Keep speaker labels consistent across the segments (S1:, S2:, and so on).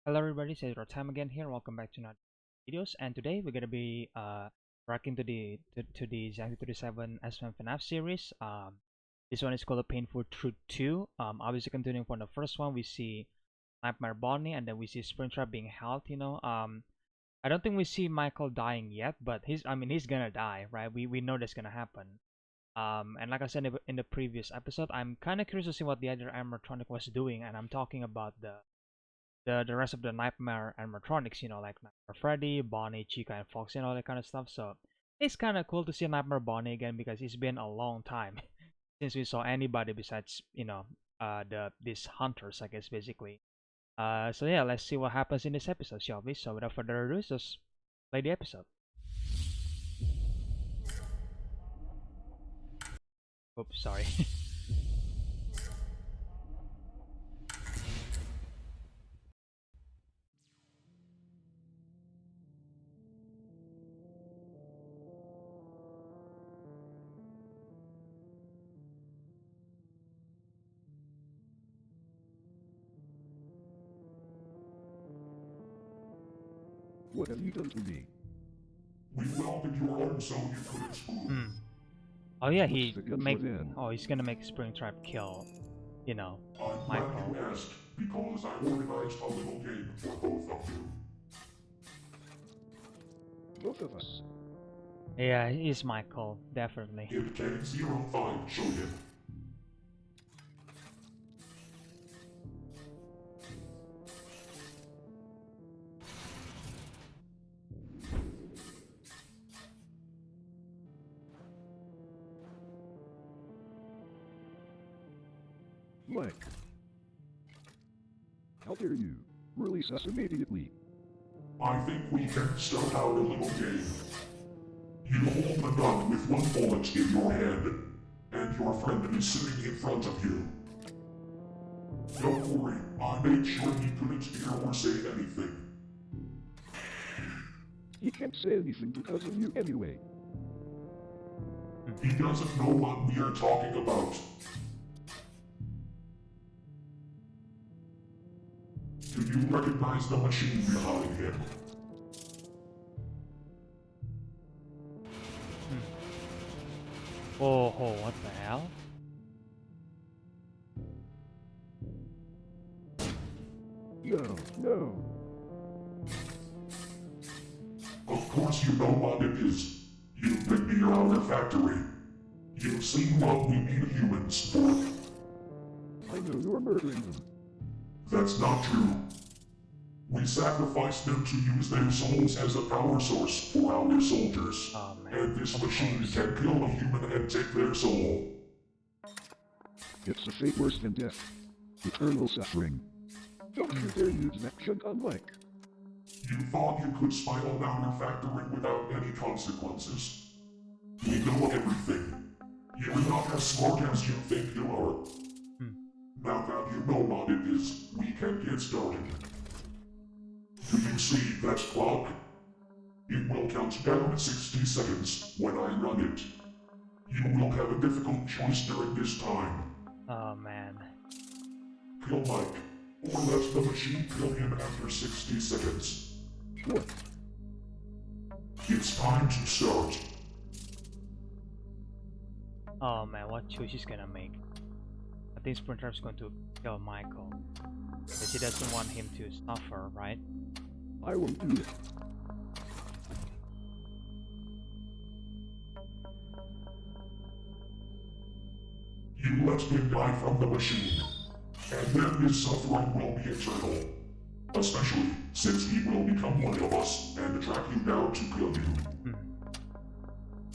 S1: Hello everybody, it's EzraTime again here. Welcome back to another videos. And today we're gonna be rocking to the Zajcu37 SFM FNAF series. This one is called A Painful Truth 2. Obviously continuing from the first one, we see Nightmare Bonnie, and then we see Springtrap being held. I don't think we see Michael dying yet, but he's gonna die, right? We know that's gonna happen. And like I said in the previous episode, I'm kind of curious to see what the other animatronic was doing, and I'm talking about the rest of the Nightmare animatronics, like Nightmare Freddy, Bonnie, Chica, and Foxy, and all that kind of stuff. So it's kind of cool to see Nightmare Bonnie again because it's been a long time since we saw anybody besides these hunters, I guess, basically. So yeah, let's see what happens in this episode, shall we? So without further ado, just play the episode. Oops, sorry.
S2: What have you done to me?
S3: We welded your arm so you couldn't move.
S1: Oh yeah,
S2: What's the gun for then?
S1: he's gonna make Springtrap kill,
S3: I'm glad
S1: Michael.
S3: you asked, because I organized a little game for both of you.
S2: Both of us.
S1: Yeah, he's Michael, definitely.
S3: Hit K05 show him.
S2: Mike. How dare you? Release us immediately.
S3: I think we can start out a little game. You hold the gun with one bullet in your hand, and your friend is sitting in front of you. Don't worry, I made sure he couldn't hear or say anything.
S2: He can't say anything because of you anyway.
S3: He doesn't know what we are talking about. Do you recognize the machine behind him?
S1: Oh, what the hell?
S2: No.
S3: Of course you know what it is. You've been near our factory. You've seen what we need humans for.
S2: I know you're murdering them.
S3: That's not true. We sacrificed them to use their souls as a power source for our soldiers.
S1: Oh man.
S3: And this
S1: Of
S3: machine
S1: course.
S3: can kill a human and take their soul.
S2: It's a fate worse than death. Eternal suffering. Don't you dare use that shotgun, Mike.
S3: You thought you could spy on our factory without any consequences. We know everything. You're not as smart as you think you are. Now that you know what it is, we can get started. Do you see that clock? It will count down 60 seconds when I run it. You will have a difficult choice during this time.
S1: Oh man.
S3: Kill Mike, or let the machine kill him after 60 seconds.
S2: What?
S3: It's time to start.
S1: Oh man, what choice he's gonna make? I think Springtrap's going to kill Michael. Because he doesn't want him to suffer, right?
S2: I won't do it.
S3: You let him die from the machine, and then his suffering will be eternal. Especially since he will become one of us and track you down to kill you.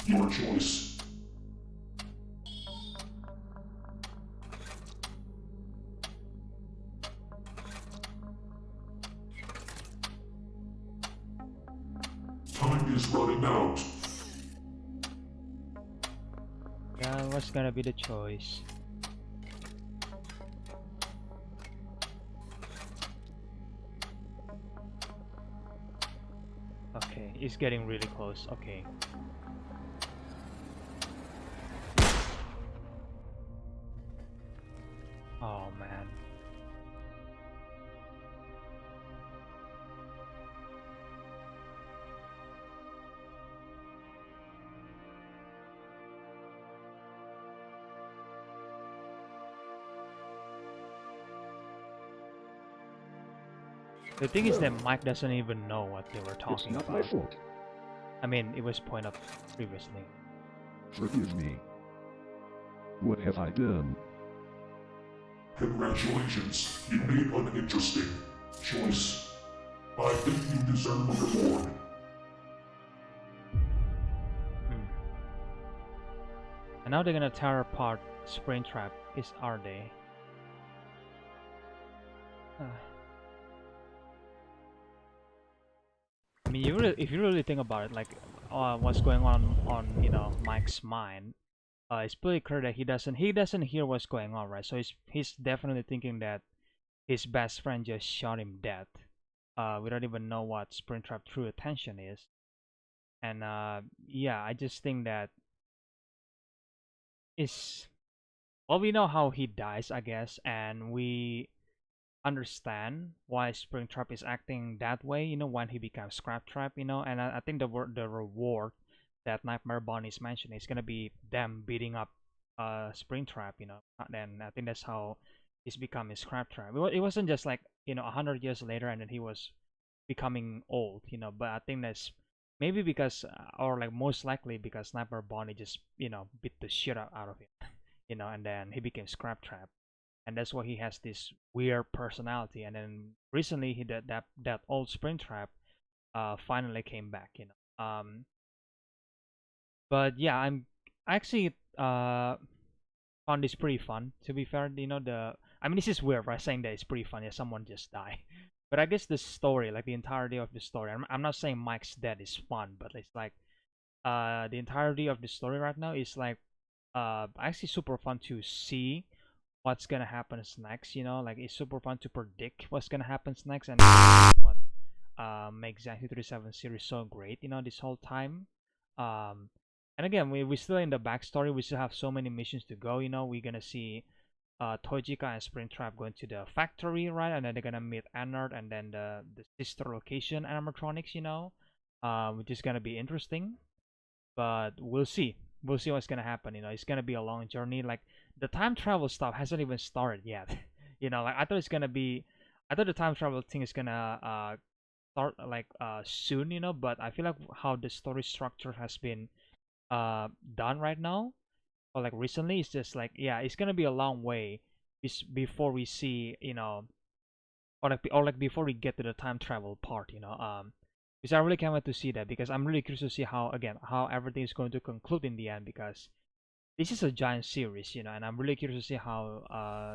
S3: Your choice. Time is running out.
S1: Yeah, what's gonna be the choice? Okay, it's getting really close. Okay. Oh man. The thing is that Mike doesn't even know what they were
S2: It's
S1: talking
S2: not my
S1: about.
S2: fault.
S1: I mean, it was pointed out previously.
S2: Forgive me. What have I done?
S3: Congratulations, you made an interesting choice. I think you deserve a reward.
S1: And now they're gonna tear apart Springtrap, are they? I mean, if you really think about it, like what's going on Mike's mind, it's pretty clear that he doesn't hear what's going on, right? So he's definitely thinking that his best friend just shot him dead. We don't even know what Springtrap true attention is, and yeah, I just think that is well, we know how he dies, I guess, and we understand why Springtrap is acting that way, when he becomes Scraptrap, and I think the reward that Nightmare Bonnie is mentioning is gonna be them beating up Springtrap, then I think that's how he's becoming Scraptrap. It wasn't just like 100 years later and then he was becoming old, but I think that's maybe because or like most likely because Nightmare Bonnie just beat the shit out of him, and then he became Scraptrap, and that's why he has this weird personality. And then recently he did that old Springtrap finally came back, but yeah, I actually found this pretty fun, to be fair. I mean, this is weird, right? Saying that it's pretty fun. Yeah, someone just died. But I guess the story, like the entirety of the story, I'm not saying Mike's death is fun, but it's like the entirety of the story right now is like actually super fun to see what's gonna happen next. Like it's super fun to predict what's gonna happen next, and what makes Zajcu37 series so great. This whole time. Um, and again, we still in the backstory. We still have so many missions to go. We're gonna see Tojika and Springtrap going to the factory, right? And then they're gonna meet Anard and then the sister location animatronics, which is gonna be interesting. But we'll see. We'll see what's gonna happen. It's gonna be a long journey. Like the time travel stuff hasn't even started yet. Like I thought it's gonna be. I thought the time travel thing is gonna start like soon, but I feel like how the story structure has been done right now or like recently, it's just like, yeah, it's gonna be a long way before we see, or like before we get to the time travel part, because I really can't wait to see that, because I'm really curious to see how everything is going to conclude in the end, because this is a giant series, and I'm really curious to see how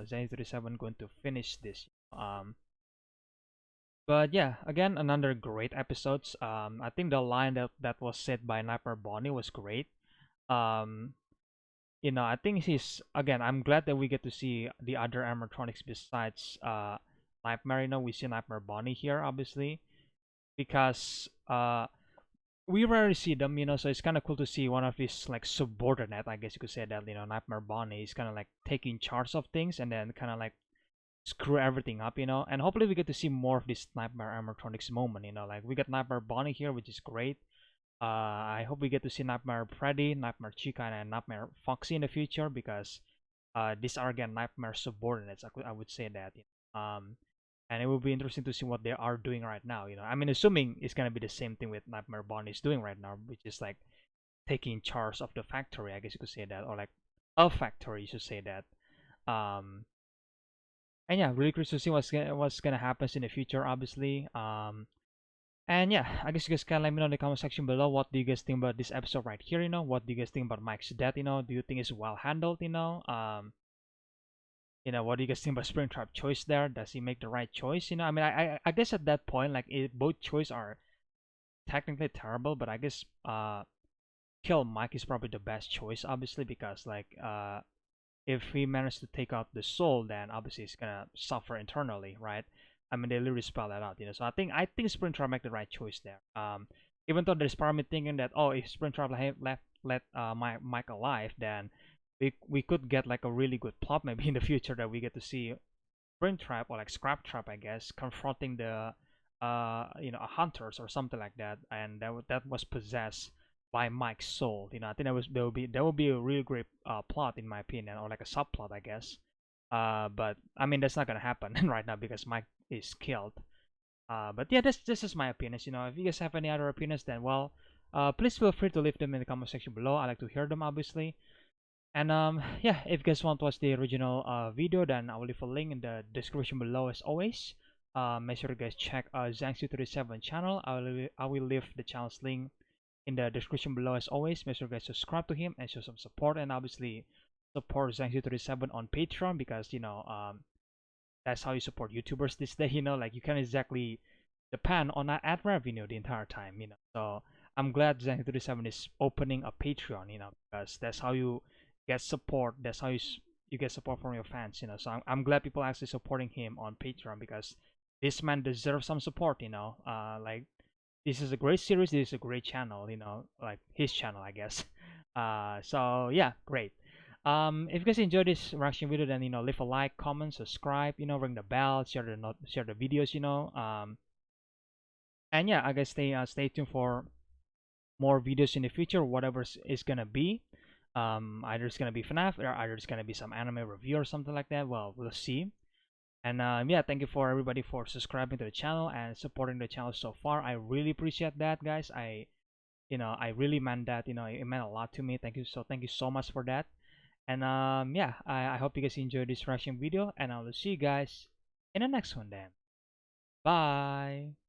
S1: Zajcu37 going to finish this. But yeah, again, another great episodes. I think the line that was said by Nightmare Bonnie was great. Um, I think I'm glad that we get to see the other animatronics besides Nightmare. We see Nightmare Bonnie here, obviously, because we rarely see them, so it's kind of cool to see one of these like subordinate, I guess you could say that, Nightmare Bonnie is kind of like taking charge of things and then kind of like screw everything up, and hopefully we get to see more of this Nightmare animatronics moment, like we got Nightmare Bonnie here, which is great. I hope we get to see Nightmare Freddy, Nightmare Chica, and Nightmare Foxy in the future, because these are again Nightmare subordinates. I would say that. And it will be interesting to see what they are doing right now. I mean, assuming it's gonna be the same thing with Nightmare Bonnie is doing right now, which is like taking charge of the factory. I guess you could say that, or like a factory. You should say that. And yeah, really curious to see what's gonna happen in the future, obviously. And yeah, I guess you guys can let me know in the comment section below, what do you guys think about this episode right here, what do you guys think about Mike's death, do you think it's well handled, what do you guys think about Springtrap choice there? Does he make the right choice, I mean, I guess at that point, like, both choices are technically terrible, but I guess kill Mike is probably the best choice, obviously, because like if he managed to take out the soul, then obviously he's gonna suffer internally, right? I mean, they literally spell that out, So I think Springtrap make the right choice there. Even though there's part of me thinking that, oh, if Springtrap let Mike alive, then we could get like a really good plot maybe in the future, that we get to see Springtrap, or like Scraptrap, I guess, confronting the hunters or something like that, and that was possessed by Mike's soul. I think that would be a really great plot, in my opinion, or like a subplot, I guess. But I mean, that's not gonna happen right now, because Mike is killed. But yeah, this is my opinions. If you guys have any other opinions, then well, please feel free to leave them in the comment section below. I like to hear them, obviously. And yeah, if you guys want to watch the original video, then I will leave a link in the description below as always. Make sure you guys check Zajcu37 channel. I will leave the channel's link in the description below as always. Make sure you guys subscribe to him and show some support, and obviously support Zajcu37 on Patreon, because that's how you support YouTubers this day. Like you can't exactly depend on that ad revenue the entire time. So I'm glad Zajcu37 is opening a Patreon. Because that's how you get support. That's how you get support from your fans. So I'm glad people are actually supporting him on Patreon, because this man deserves some support. Like this is a great series. This is a great channel. Like his channel, I guess. So yeah, great. If you guys enjoyed this reaction video, then leave a like, comment, subscribe, ring the bell, share the videos, and yeah, I guess stay tuned for more videos in the future, whatever is gonna be. Either it's gonna be FNAF, or either it's gonna be some anime review or something like that. Well, we'll see. And yeah, thank you for everybody for subscribing to the channel and supporting the channel so far. I really appreciate that, guys. I really meant that. It meant a lot to me. Thank you so much for that. And yeah, I hope you guys enjoyed this reaction video, and I will see you guys in the next one then. Bye.